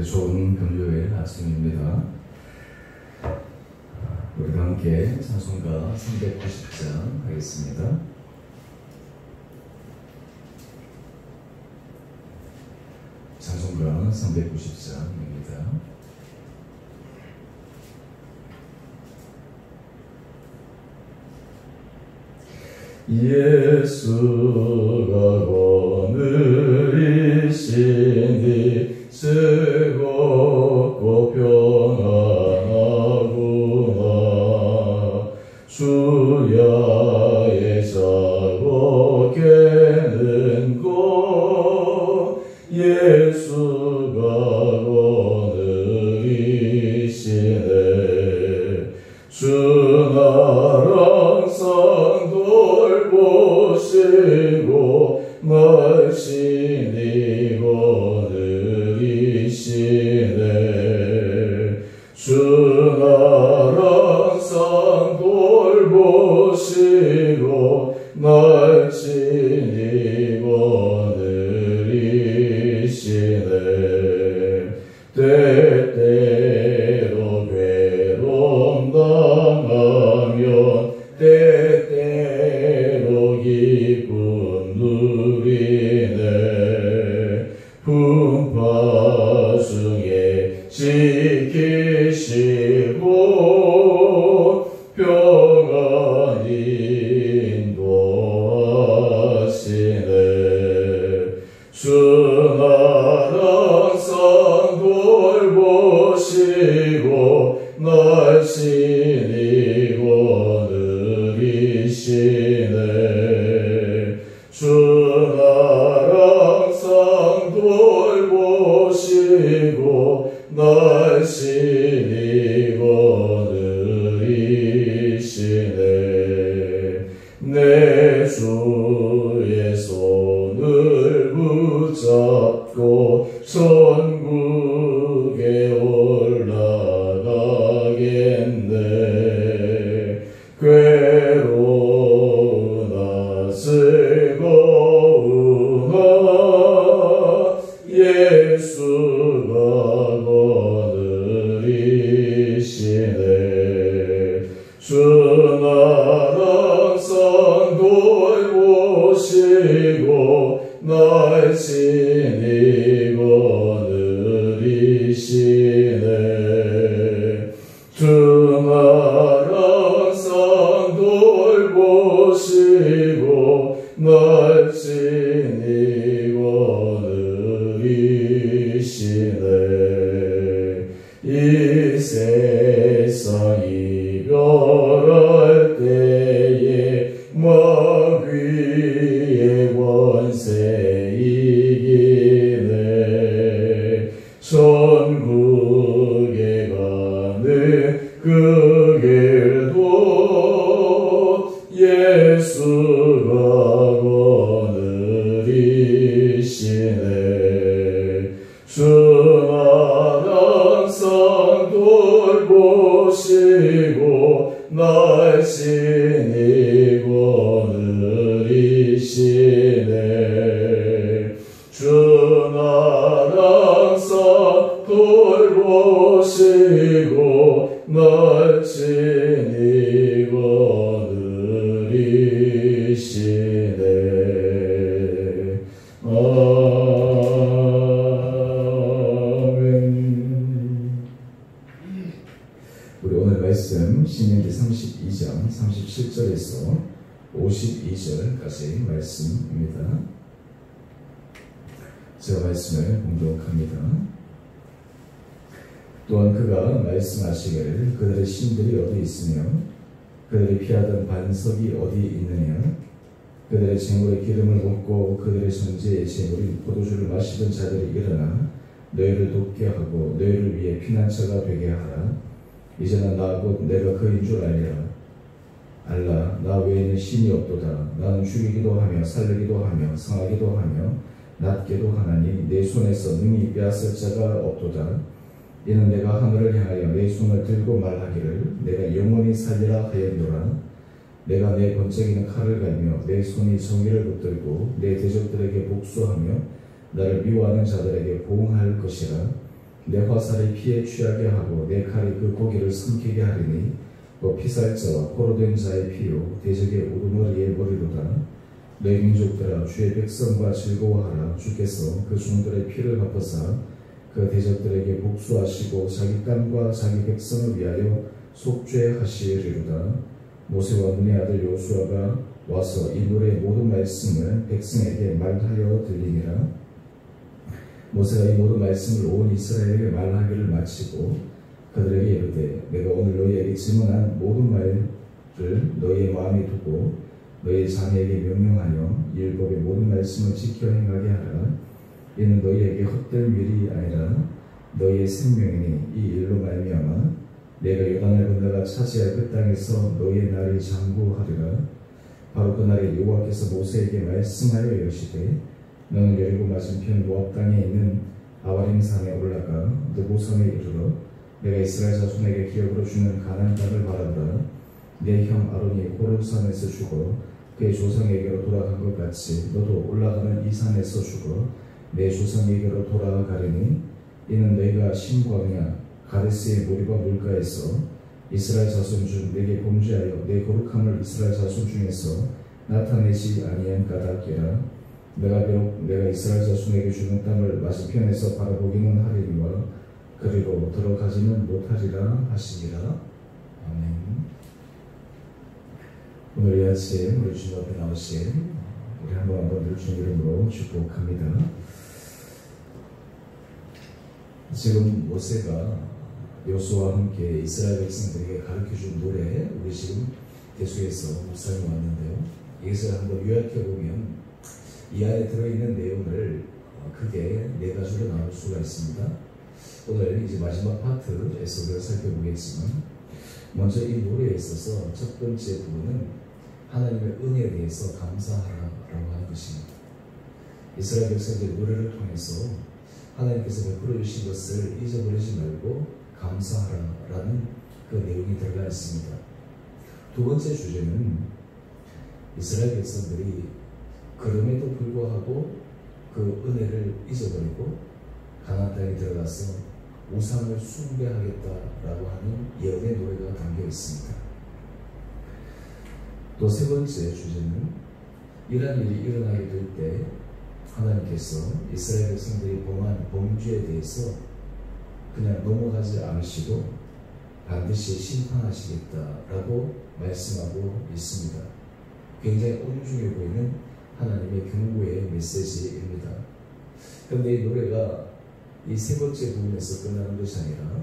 좋은 금요일 아침입니다. 우리가 함께 찬송가 390장 하겠습니다. 찬송가 390장입니다. 예수가 거느리시니 즐겁고 평안하구나. 주야의 자고 깨는 곳 예수가 거느리시네. 주 나라 상 돌보시고 날씬히 거느리시네. 주 나라 상 돌보시고 날씬히 거느리시네. 때때로 괴로움 당하면 때때로 기쁨 누리네. 풍파 중에 지키시고 평안히 인도하시네. 주 나라 상 돌보시고 날씬히 거느리시네. 주 나라 상 돌보시고 날씬히 거느리시네. 내 주의 손을 붙잡고 천국에 올라가겠네. 괴로우나 즐거우나 예수가 거느리시네. 주 나라 상 돌보시고 날씬히 거느리시네. 주 나라 상 돌보시고 날씬히 거느리시네. 이 세상 이별할 때에 마귀의 권세 이기네. 천국에 가는 그 길도 예수가 거느리시네. 주 나라 상 돌보시고 날씬히 거느리시네. 주 나라 상 돌보시고 날씬히 거느리시네. 우리 오늘 말씀 신명기 32장 37절에서 52절까지 말씀입니다. 제가 말씀을 봉독합니다. 또한 그가 말씀하시기를 그들의 신들이 어디 있으며 그들이 피하던 반석이 어디 있느냐. 그들의 재물의 기름을 먹고 그들의 전제의 재물인 포도주를 마시던 자들이 일어나 너희를 돕게 하고 너희를 위해 피난처가 되게 하라. 이제는 나 곧 내가 그인 줄 알리라. 알라, 나 외에는 신이 없도다. 나는 죽이기도 하며 살리기도 하며 상하기도 하며 낫게도 하나니 내 손에서 능히 빼앗을 자가 없도다. 이는 내가 하늘을 향하여 내 손을 들고 말하기를 내가 영원히 살리라 하였노라. 내가 내 번쩍이는 칼을 갈며 내 손이 정의를 붙들고 내 대적들에게 복수하며 나를 미워하는 자들에게 보응할 것이라. 내 화살이 피에 취하게 하고 내 칼이 그 고기를 삼키게 하리니 또 피살자와 포로 된 자의 피요 대적의 우두머리의 머리로다. 너희 민족들아 주의 백성과 즐거워하라. 주께서 그 종들의 피를 갚으사 그 대적들에게 복수하시고 자기 땅과 자기 백성을 위하여 속죄하시리로다. 모세와 눈의 아들 요수아가 와서 이 노래의 모든 말씀을 백성에게 말하여 들리니라. 모세가 이 모든 말씀을 온 이스라엘에게 말하기를 마치고 그들에게 이르되 내가 오늘 너희에게 증언한 모든 말을 너희의 마음에 두고 너희 자녀에게 명령하여 율법의 모든 말씀을 지켜 행하게 하라. 이는 너희에게 헛될 일이 아니라 너희의 생명이니 이 일로 말미암아 내가 요단을 건너가 차지할 그 땅에서 너희의 날이 장구하리라. 바로 그날에 여호와께서 모세에게 말씀하여 이르시되 너는 여리고 맞은편 모압 땅에 있는 아바림 산에 올라가 느보산에 이르러 내가 이스라엘 자손에게 기업으로 주는 가나안 땅을 바라보라. 내 형 아론이 호렙산에서 죽어 그의 조상에게로 돌아간 것 같이 너도 올라가는 이 산에서 죽어 내 조상에게로 돌아가리니 이는 너희가 신광야 가데스의 모리바 물가에서 이스라엘 자손 중 내게 범죄하여 내 거룩함을 이스라엘 자손 중에서 나타내지 아니한 까닭이라. 내가 이스라엘 자손에게 주는 땅을 맞은편에서 바라보기는 하리니와 그리로 들어가지는 못하리라 하시니라. 아멘. 오늘 이 아침 우리 주님 앞에 나오신 우리 한번 늘 주님 이름으로 축복합니다. 지금 모세가 요수아와 함께 이스라엘 백성들에게 가르쳐준 노래 우리 지금 계속해서 묵상해 왔는데요. 이것을 한번 요약해보면 이 안에 들어있는 내용을 크게 네 가지로 나눌 수가 있습니다. 오늘 이제 마지막 파트에서 우리가 살펴보겠지만 먼저 이 노래에 있어서 첫 번째 부분은 하나님의 은혜에 대해서 감사하라라고 하는 것입니다. 이스라엘 백성들의 노래를 통해서 하나님께서 베풀어 주신 것을 잊어버리지 말고 감사하라라는 그 내용이 들어가 있습니다. 두 번째 주제는 이스라엘 백성들이 그럼에도 불구하고 그 은혜를 잊어버리고 가나안 땅에 들어가서 우상을 숭배하겠다라고 하는 예언의 노래가 담겨 있습니다. 또 세 번째 주제는 이러한 일이 일어나게 될 때 하나님께서 이스라엘 백성들이 범한 범죄에 대해서 그냥 넘어가지 않으시고 반드시 심판하시겠다라고 말씀하고 있습니다. 굉장히 엄중해 보이는 하나님의 경고의 메시지입니다. 그런데 이 노래가 이 세 번째 부분에서 끝나는 것이 아니라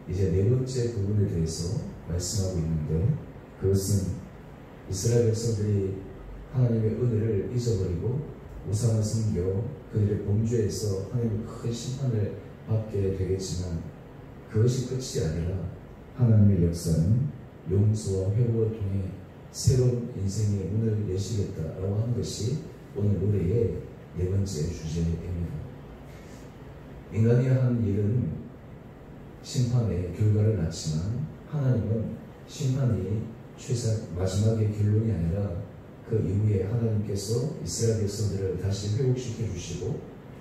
이제 네 번째 부분에 대해서 말씀하고 있는데 그것은 이스라엘 백성들이 하나님의 은혜를 잊어버리고 우상을 섬겨 그들의 범죄에서 하나님의 큰 심판을 받게 되겠지만 그것이 끝이 아니라 하나님의 역사는 용서와 회복을 통해 새로운 인생의 문을 여시겠다라고 하는 것이 오늘 노래의 네 번째 주제입니다. 인간이 한 일은 심판의 결과를 낳지만 하나님은 심판이 마지막의 결론이 아니라 그 이후에 하나님께서 이스라엘 백성들을 다시 회복시켜 주시고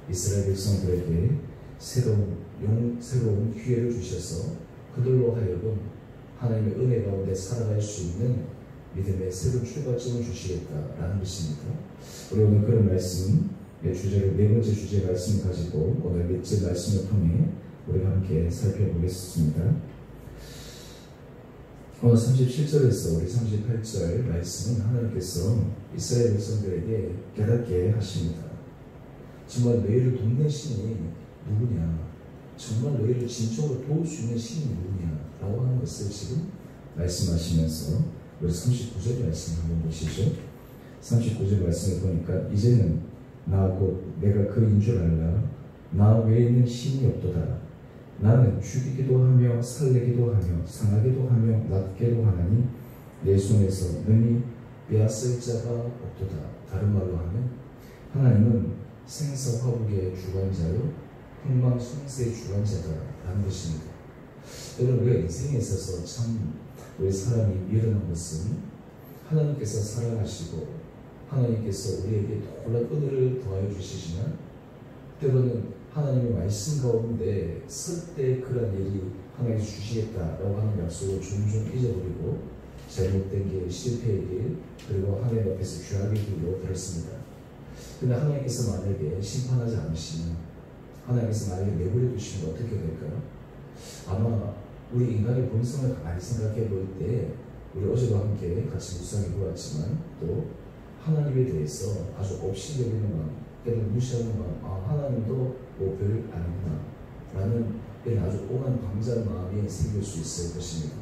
이스라엘 백성들에게 새로운 기회를 주셔서 그들로 하여금 하나님의 은혜 가운데 살아갈 수 있는 믿음의 새로운 출발점을 주시겠다라는 것입니다. 우리 오늘 그런 말씀, 주제를 네 번째 주제 말씀을 가지고 오늘 넷째 말씀을 통해 우리가 함께 살펴보겠습니다. 오늘 37절에서 우리 38절 말씀은 하나님께서 이스라엘 백성들에게 깨닫게 하십니다. 정말 너희를 돕는 신이 누구냐? 정말 너희를 진정으로 도울 수 있는 신이 누구냐? 라고 하는 것을 지금 말씀하시면서 우리 39절 말씀 한번 보시죠. 39절 말씀을 보니까 이제는 나 곧 내가 그인 줄 알라. 나 외에 있는 신이 없도다. 나는 죽이기도 하며 살리기도 하며 상하기도 하며 낫게도 하나니 내 손에서 능히 빼앗을 자가 없도다. 다른 말로 하면 하나님은 생사화복의 주관자요 흥망성쇠의 주관자다라는 것입니다. 여러분 우리가 인생에 있어서 참 우리 사람이 미련한 것은 하나님께서 사랑하시고 하나님께서 우리에게 놀라운 은혜를 더하여 주시지만 때로는 하나님의 말씀 가운데 설 때 그런 일이 하나님께서 주시겠다라고 하는 약속을 종종 잊어버리고 잘못된 길, 실패의 길, 그리고 하나님 앞에서 죄악의 길로 들었습니다. 근데 하나님께서 만약에 심판하지 않으시면, 하나님께서 만약에 내버려 두시면 어떻게 될까요? 아마 우리 인간의 본성을 많이 생각해 볼 때, 우리 어제도 함께 같이 묵상해 보았지만, 또 하나님에 대해서 아주 업신여기는 마음, 때를 무시하는 마음, 하나님도 뭐 별 아니구나 라는 이런 아주 오만 방자한 마음이 생길 수 있을 것입니다.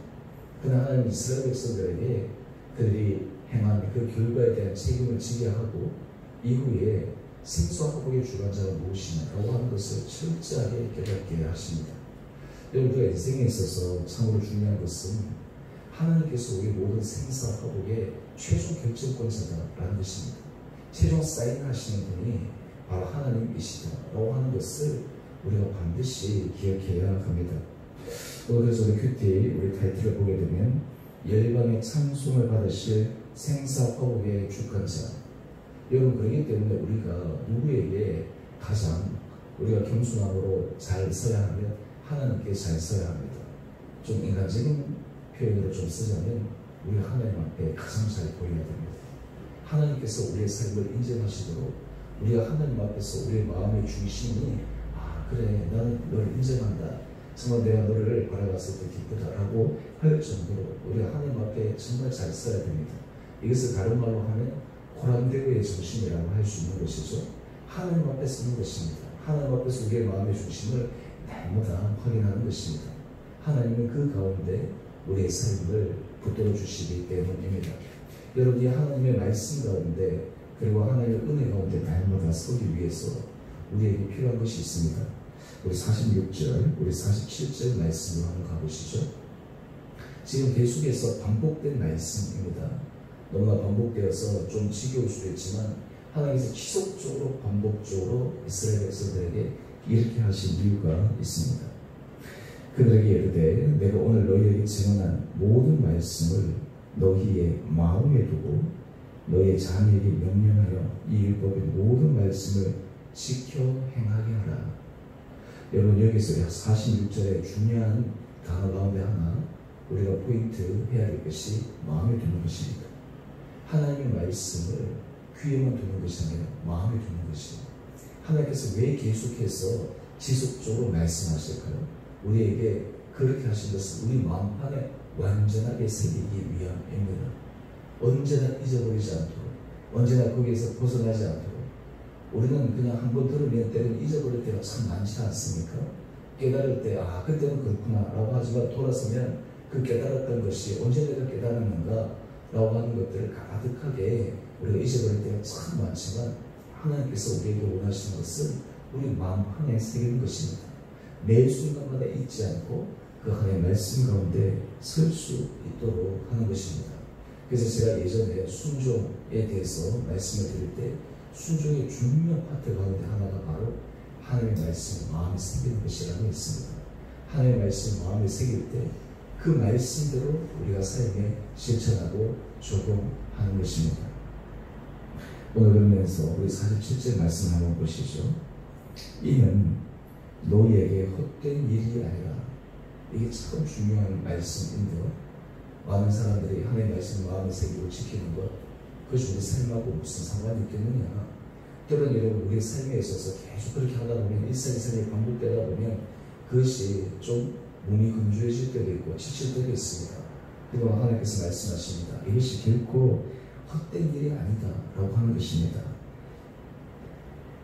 그러나 하나님 이스라엘 백성들에게 그들이 행한 그 결과에 대한 책임을 지게 하고, 이후에 생수와 화복의 주관자가 무엇이냐라고 하는 것을 철저하게 깨닫게 하십니다. 여러분, 우리가 인생에 있어서 참으로 중요한 것은 하나님께서 우리 모든 생사와 화복의 최종 결정권자다라는 것입니다. 최종 사인하시는 분이 바로 하나님이시다라고 하는 것을 우리가 반드시 기억해야 합니다. 그래서 우리 큐티 우리 타이틀을 보게 되면 열방의 찬송을 받으실 생사 화복의 주권자. 여러분, 그렇기 때문에 우리가 누구에게 가장 우리가 겸손함으로 잘 서야 하면 하나님께 잘 서야 합니다. 좀 인간적인 표현으로 좀 쓰자면 우리가 하나님 앞에 가장 잘 보여야 됩니다. 하나님께서 우리의 삶을 인정하시도록 우리가 하나님 앞에서 우리의 마음의 중심이 그래, 나는 너를 인정한다, 정말 내가 너를 바라봤을 때 기쁘다라고 할 정도로 우리가 하나님 앞에 정말 잘 써야 됩니다. 이것을 다른 말로 하면 고난대회의 중심이라고 할 수 있는 것이죠. 하나님 앞에 서는 것입니다. 하나님 앞에서 우리의 마음의 중심을 날마다 확인하는 것입니다. 하나님은 그 가운데 우리의 삶을 붙들어 주시기 때문입니다. 여러분이 하나님의 말씀 가운데, 그리고 하나님의 은혜 가운데 날마다 서기 위해서 우리에게 필요한 것이 있습니다. 우리 46절, 우리 47절 말씀으로 한번 가보시죠. 지금 계속해서 반복된 말씀입니다. 너무나 반복되어서 좀 지겨울 수도 있지만 하나님께서 지속적으로 반복적으로 이스라엘 백성들에게 이렇게 하신 이유가 있습니다. 그들에게 이르되 내가 오늘 너희에게 증언한 모든 말씀을 너희의 마음에 두고 너희의 자녀에게 명령하여 이 율법의 모든 말씀을 지켜 행하게 하라. 여러분, 여기서 46절의 중요한 단어 가운데 하나 우리가 포인트 해야 될 것이 마음에 두는 것입니다. 하나님의 말씀을 귀에만 두는 것이 아니라 마음에 두는 것입니다. 하나님께서 왜 계속해서 지속적으로 말씀하실까요? 우리에게 그렇게 하신 것은 우리 마음판에 완전하게 새기기 위함입니다. 언제나 잊어버리지 않도록, 언제나 거기에서 벗어나지 않도록. 우리는 그냥 한번 들으면 때는 잊어버릴 때가 참 많지 않습니까? 깨달을 때 그때는 그렇구나 라고 하지만 돌아서면 그 깨달았던 것이 언제 내가 깨달았는가 라고 하는 것들을 가득하게 우리가 잊어버릴 때가 참 많지만, 하나님께서 우리에게 원하시는 것은 우리 마음 안에 새기는 것입니다. 매 순간마다 잊지 않고 그 하나님의 말씀 가운데 설 수 있도록 하는 것입니다. 그래서 제가 예전에 순종에 대해서 말씀을 드릴 때 순종의 중요한 파트 가운데 하나가 바로 하나님의 말씀을 마음에 새기는 것이라고 했습니다. 하나님의 말씀을 마음에 새길 때 그 말씀대로 우리가 삶에 실천하고 적용하는 것입니다. 오늘 그러면서 우리 47절 말씀 한번 보시죠. 이는 너희에게 헛된 일이 아니라. 이게 참 중요한 말씀인데요. 많은 사람들이 하나님의 말씀을 마음에 새기고 지키는 것, 그것이 우리 삶하고 무슨 상관이 있겠느냐. 때로는 여러분, 우리 삶에 있어서 계속 그렇게 하다 보면, 일상이 반복되다 보면 그것이 좀 몸이 건조해질 때도 있고 지칠 때도 있습니다. 그리고 하나님께서 말씀하십니다. 이것이 결코 헛된 일이 아니다 라고 하는 것입니다.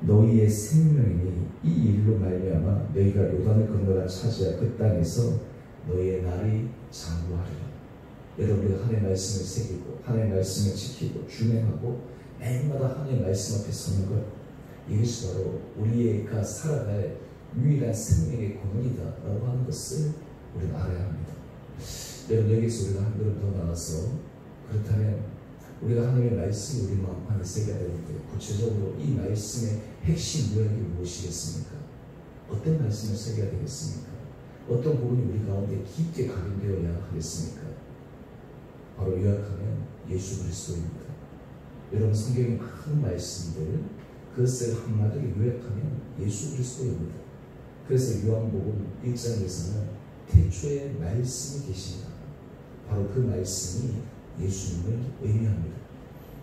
너희의 생명이 이 일로 말미암아 너희가 요단을 건너가 차지할 그 땅에서 너희의 날이 장구하리라. 여러분이 하나님의 말씀을 새기고 하나님의 말씀을 지키고 준행하고 매일마다 하나님의 말씀 앞에 서는 것, 이것이 바로 우리가 살아갈 유일한 생명의 권위다 라고 하는 것을 우리가 알아야 합니다. 여러분, 여기서 우리가 한 걸음 더 나가서, 그렇다면 우리가 하나님의 말씀이 우리 마음 안에 새겨야 되는데, 구체적으로 이 말씀의 핵심 요약이 무엇이겠습니까? 어떤 말씀을 새겨야 되겠습니까? 어떤 부분이 우리 가운데 깊게 각인되어야 하겠습니까? 바로 요약하면 예수 그리스도입니다. 여러분, 성경의 많은 말씀들, 그것을 한마디로 요약하면 예수 그리스도입니다. 그래서 요한복음 1장에서는 태초에 말씀이 계십니다. 바로 그 말씀이 예수님을 의미합니다.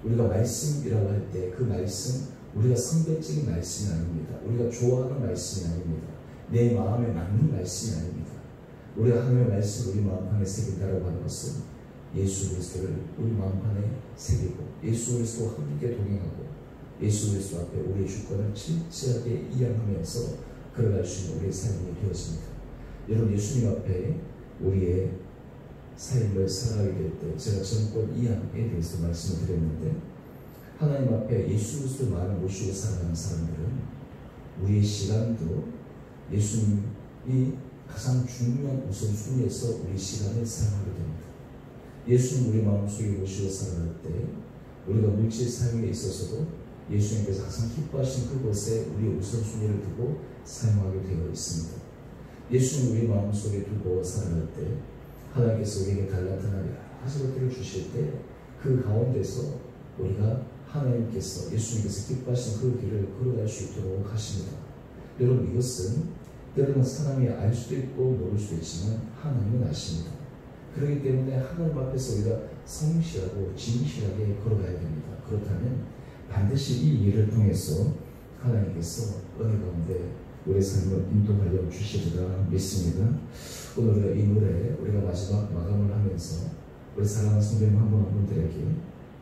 우리가 말씀이라고 할 때 그 말씀, 우리가 선배적인 말씀이 아닙니다. 우리가 좋아하는 말씀이 아닙니다. 내 마음에 맞는 말씀이 아닙니다. 우리가 하나님의 말씀을 우리 마음판에 새긴다라고 하는 것은 예수 그리스도를 우리 마음판에 새기고 예수 그리스도와 함께 동행하고 예수 그리스도 앞에 우리의 주권을 철저하게 이양하면서 걸어갈 수 있는 우리의 삶이 되어집니다. 여러분, 예수님 앞에 우리의 삶을 살아가게 될 때 제가 전권 이양에 대해서 말씀을 드렸는데, 하나님 앞에 예수 그리스도만을 모시고 살아가는 사람들은 우리의 시간도 예수님이 가장 중요한 우선순위에서 우리 시간을 사용하게 됩니다. 예수님 우리 마음속에 모시고 살아갈 때 우리가 물질 사용에 있어서도 예수님께서 가장 기뻐하신 그곳에 우리의 우선순위를 두고 사용하게 되어 있습니다. 예수님 우리 마음속에 두고 살아갈 때 하나님께서 우리에게 달란트나 여러 가지 것들을 주실 때 그 가운데서 우리가 하나님께서 예수님께서 기뻐하신 그 길을 걸어갈 수 있도록 하십니다. 여러분, 이것은 때로는 사람이 알 수도 있고 모를 수도 있지만 하나님은 아십니다. 그렇기 때문에 하나님 앞에서 우리가 성실하고 진실하게 걸어가야 됩니다. 그렇다면 반드시 이 일을 통해서 하나님께서 은혜 가운데 우리의 삶을 인도하여 주시리라 믿습니다. 오늘 이 노래 우리가 마지막 마감을 하면서 우리 사랑하는 성도님 한 분 한 분들에게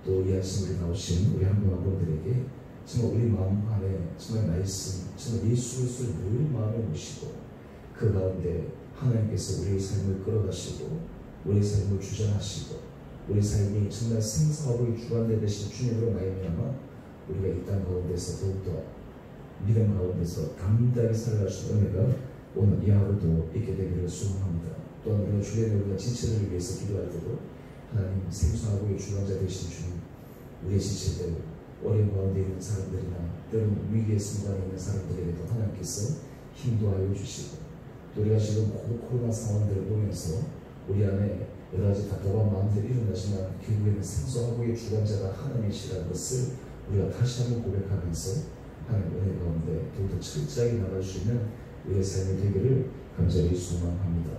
또 이 아침에 나오신 우리 한 분 한 분들에게 정말 우리 마음 안에 정말 말씀, 정말 예수 그리스도를 늘 마음에 모시고 그 가운데 하나님께서 우리의 삶을 끌어가시고 우리의 삶을 주장하시고 우리 삶이 정말 생사화복의 주관자 되신 주님으로 말미암아 우리가 이 땅 가운데서 더욱더 믿음 가운데서 담대하게 살아갈 수 있는 은혜가 오늘 이 하루도 있게 되기를 소망합니다. 또한 우리가 주변에 우리가 지체들을 위해서 기도할 때도 하나님 생사화복의 주관자 되신 주님, 우리의 지체들, 어려운 가운데 있는 사람들이나 때로는 위기의 순간에 있는 사람들에게도 하나님께서 힘도하여 주시고, 또 우리가 지금 코로나 상황들을 보면서 우리 안에 여러 가지 답답한 마음들이 일어나지만 결국에는 생사화복의 주관자가 하나님이시라는 것을 우리가 다시 한번 고백하면서 하나님 은혜 가운데 더욱더 철저하게 나갈 수 있는 우리의 삶이 되기를 간절히 소망합니다.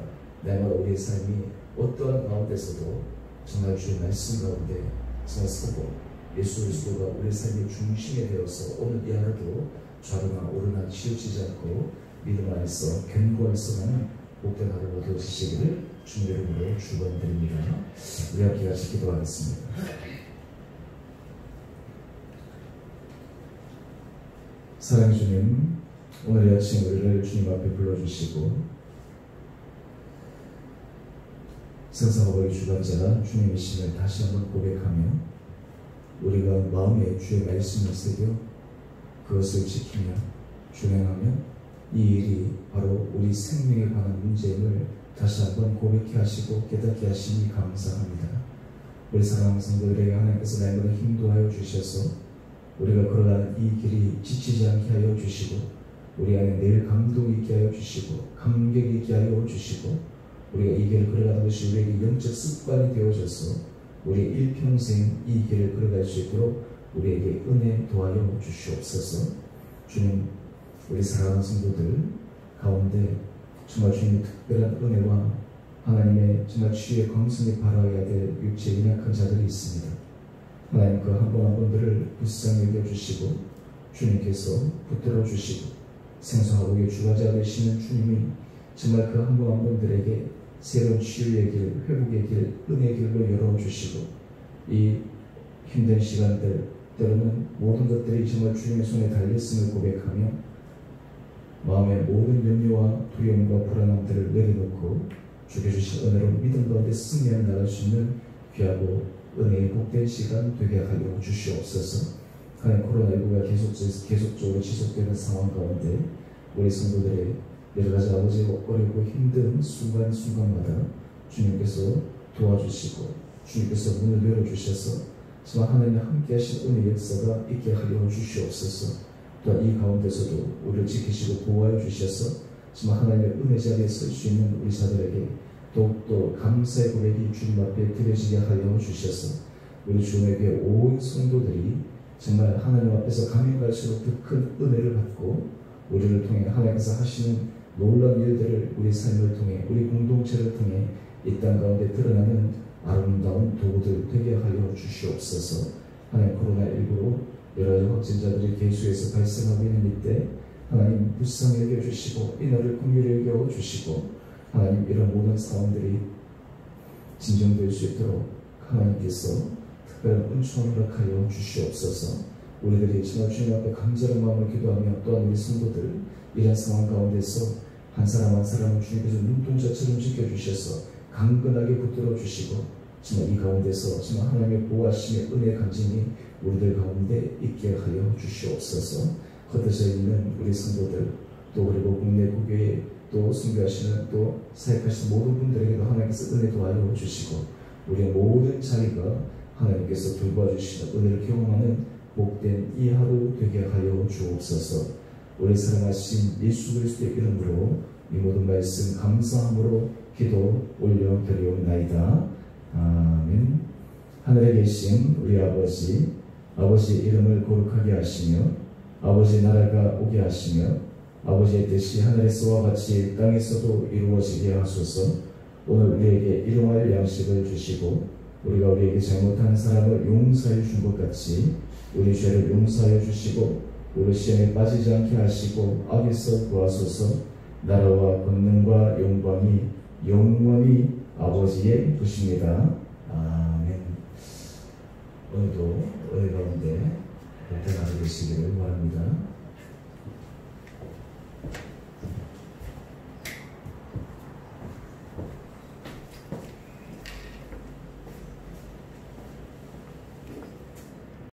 날마다 우리의 삶이 어떠한 가운데서도 정말 주의 말씀 가운데 정말 서고 예수 그리스도가 우리의 삶의 중심에 되어서 오늘 이 하루도 좌로나 오르나 치우치지 않고 믿음 안에서 견고하게 서가는 복된 하루가 되어지시기를 주님의 이름으로 축원드립니다. 우리 함께 같이 기도하겠습니다. 사랑의 주님, 오늘 이 아침 우리를 주님 앞에 불러주시고 생사화복의 주관자가 주님이심을 다시 한번 고백하며 우리가 마음에 주의 말씀을 새겨 그것을 지키며 준행하며 이 일이 바로 우리 생명에 관한 문제임을 다시 한번 고백해 하시고 깨닫게 하시니 감사합니다. 우리 사랑하는 성도들에게 하나님께서 날마다 힘도하여 주셔서 우리가 걸어가는 이 길이 지치지 않게 하여 주시고 우리 안에 늘 감동이 있게 하여 주시고 감격이 있게 하여 주시고 우리가 이 길을 걸어가는 것이 우리에게 영적 습관이 되어져서 우리 일평생 이 길을 걸어갈 수 있도록 우리에게 은혜 도하여 주시옵소서. 주님, 우리 사랑하는 성도들 가운데 정말 주님의 특별한 은혜와 하나님의 정말 치유의 광선이 발하여야 될 육체의 연약한 자들이 있습니다. 하나님 그 한 분 한 분들을 불쌍히 여겨주시고 주님께서 붙들어 주시고 생사화복의 주관자 되시는 주님이 정말 그 한 분 한 분들에게 새로운 치유의 길, 회복의 길, 은혜의 길로 열어주시고 이 힘든 시간들 때로는 모든 것들이 정말 주님의 손에 달렸음을 고백하며 마음의 모든 염려와 두려움과 불안함들을 내려놓고 주께 주신 은혜로 믿음 가운데 승리하며 나갈 수 있는 귀하고 은혜의 복된 시간 되게 하여 주시옵소서. 하나님, 코로나19가 계속적으로 지속되는 상황 가운데 우리 성도들의 여러 가지 아버지 어렵고 힘든 순간순간마다 주님께서 도와주시고 주님께서 문을 열어주셔서 정말 하나님의 함께 하신 은혜의 역사가 있게 하여 주시옵소서. 또한 이 가운데서도 우리를 지키시고 보호하여 주셔서 정말 하나님의 은혜 자리에 설 수 있는 우리 자들에게 더욱더 감사의 고백이 주님 앞에 드려지게 하여 주셔서 우리 주님에게 온 성도들이 정말 하나님 앞에서 가면 갈수록 더 큰 은혜를 받고 우리를 통해 하나님께서 하시는 놀라운 일들을 우리 삶을 통해 우리 공동체를 통해 이 땅 가운데 드러나는 아름다운 도구들 되게 하여 주시옵소서. 하나님 코로나19로 여러 가지 확진자들이 계속해서 발생하고 있는 이때 하나님 불쌍히 여겨주시고 이 나라를 긍휼히 여겨주시고 하나님 이런 모든 상황들이 진정될 수 있도록 하나님께서 특별한 은총을 허락하여 주시옵소서. 우리들이 정말 주님 앞에 감사의 마음을 기도하며 또한 우리 성도들 이런 상황 가운데서 한 사람 한 사람을 주님께서 눈동자처럼 지켜주셔서 강건하게 붙들어 주시고 정말 이 가운데서 정말 하나님의 보호하심의 은혜 간증이 우리들 가운데 있게 하여 주시옵소서. 흩어져 있는 우리 성도들 또 그리고 국내 국외에 또 순교하시는 또 사역하시는 모든 분들에게도 하나님께서 은혜 도와여 주시고 우리의 모든 자리가 하나님께서 돌봐주시는 은혜를 경험하는 복된 이 하루 되게 하여 주옵소서. 우리 사랑하신 예수 그리스도의 이름으로 이 모든 말씀 감사함으로 기도 올려드리옵나이다. 아멘. 하늘에 계신 우리 아버지, 아버지의 이름을 거룩하게 하시며 아버지의 나라가 오게 하시며 아버지의 뜻이 하늘에서와 같이 땅에서도 이루어지게 하소서. 오늘 우리에게 일용할 양식을 주시고 우리가 우리에게 잘못한 사람을 용서해 준 것 같이 우리 죄를 용서하여 주시고 우리 시험에 빠지지 않게 하시고 악에서 구하소서. 나라와 권능과 영광이 영원히 아버지의 것입니다. 아멘. 오늘도 은혜 가운데 나가게 되시기를 바랍니다.